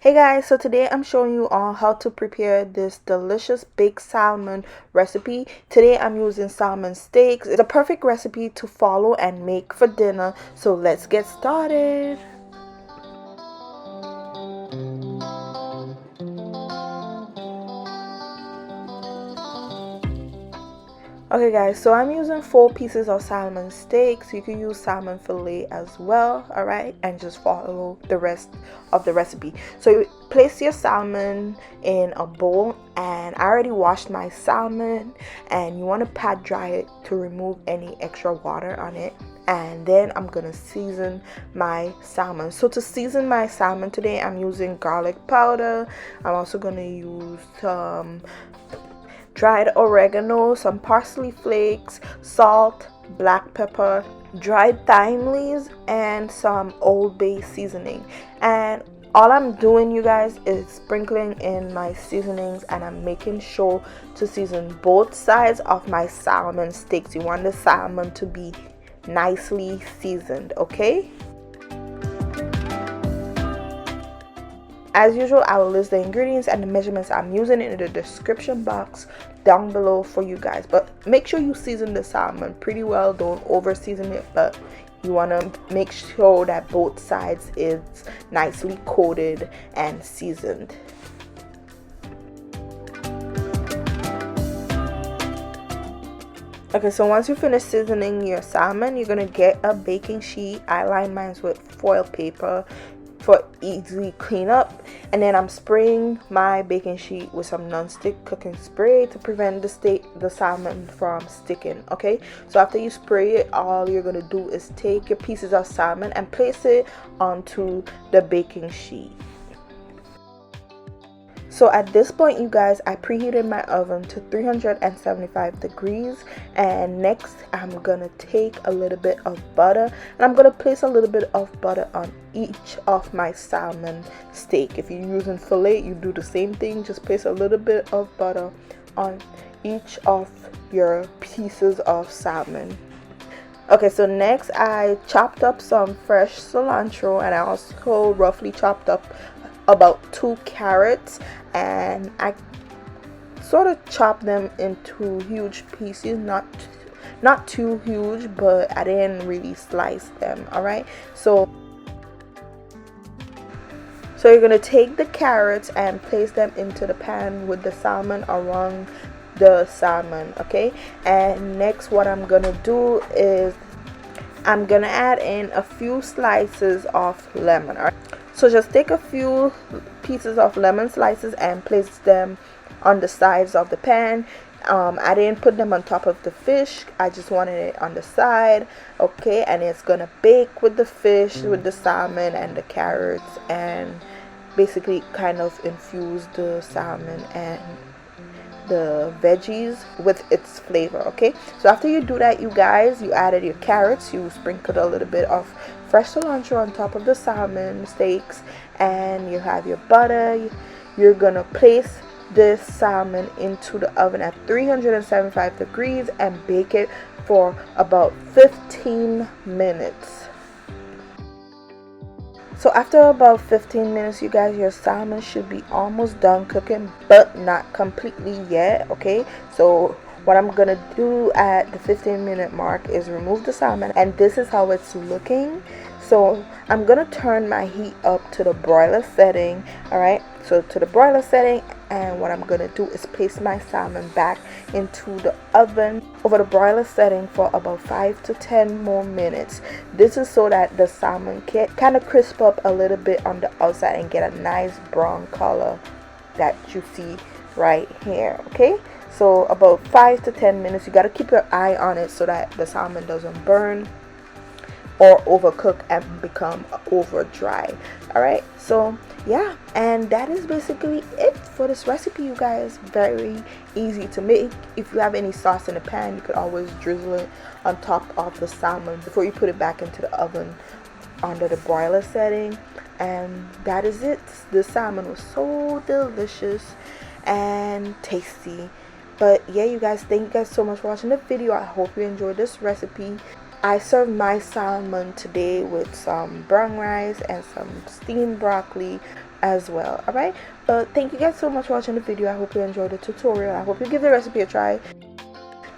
Hey guys, so today I'm showing you all how to prepare this delicious baked salmon recipe. Today I'm using salmon steaks. It's a perfect recipe to follow and make for dinner. So let's get started. Okay guys, so I'm using 4 pieces of salmon steak. So you can use salmon fillet as well, alright, and just follow the rest of the recipe. So you place your salmon in a bowl, and I already washed my salmon, and you want to pat dry it to remove any extra water on it. And then I'm gonna season my salmon. So to season my salmon today, I'm using garlic powder. I'm also gonna use dried oregano, some parsley flakes, salt, black pepper, dried thyme leaves, and some Old Bay seasoning. And all I'm doing, you guys, is sprinkling in my seasonings, and I'm making sure to season both sides of my salmon steaks. You want the salmon to be nicely seasoned, okay? As usual, I will list the ingredients and the measurements I'm using in the description box down below for you guys. But make sure you season the salmon pretty well. Don't over season it, but you want to make sure that both sides is nicely coated and seasoned. Okay, so once you finish seasoning your salmon, you're going to get a baking sheet. I line mine with foil paper for easy cleanup, and then I'm spraying my baking sheet with some non-stick cooking spray to prevent the salmon from sticking. Okay, so after you spray it, all you're gonna do is take your pieces of salmon and place it onto the baking sheet. So at this point, you guys, I preheated my oven to 375 degrees, and next I'm gonna take a little bit of butter, and I'm gonna place a little bit of butter on each of my salmon steak. If you're using fillet, you do the same thing. Just place a little bit of butter on each of your pieces of salmon. Okay, so next I chopped up some fresh cilantro, and I also roughly chopped up about 2 carrots, and I sort of chopped them into huge pieces, not too huge, but I didn't really slice them. All right, so you're gonna take the carrots and place them into the pan with the salmon around the salmon. Okay, and next what I'm gonna do is I'm gonna add in a few slices of lemon. All right? So just take a few pieces of lemon slices and place them on the sides of the pan. I didn't put them on top of the fish. I just wanted it on the side. Okay, and it's gonna bake with the fish, with the salmon and the carrots, and basically kind of infuse the salmon and the veggies with its flavor. Okay, so after you do that, you guys, you added your carrots, you sprinkled a little bit of fresh cilantro on top of the salmon steaks, and you have your butter. You're gonna place this salmon into the oven at 375 degrees and bake it for about 15 minutes. So after about 15 minutes, you guys, your salmon should be almost done cooking, but not completely yet. Okay, so what I'm gonna do at the 15-minute mark is remove the salmon, and this is how it's looking. So I'm gonna turn my heat up to the broiler setting. All right, so to the broiler setting, and what I'm gonna do is place my salmon back into the oven over the broiler setting for about 5 to 10 more minutes. This is so that the salmon can kind of crisp up a little bit on the outside and get a nice brown color that you see right here. Okay, so about 5 to 10 minutes. You got to keep your eye on it so that the salmon doesn't burn or overcook and become over dry. All right, so yeah, and that is basically it for this recipe, you guys. Very easy to make. If you have any sauce in the pan, you could always drizzle it on top of the salmon before you put it back into the oven under the broiler setting. And that is it. The salmon was so delicious and tasty. But yeah, you guys, thank you guys so much for watching the video. I hope you enjoyed this recipe. I served my salmon today with some brown rice and some steamed broccoli, as well. Alright, but thank you guys so much for watching the video. I hope you enjoyed the tutorial. I hope you give the recipe a try.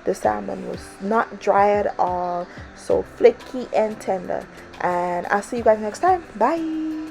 The salmon was not dry at all, so flaky and tender. And I'll see you guys next time. Bye.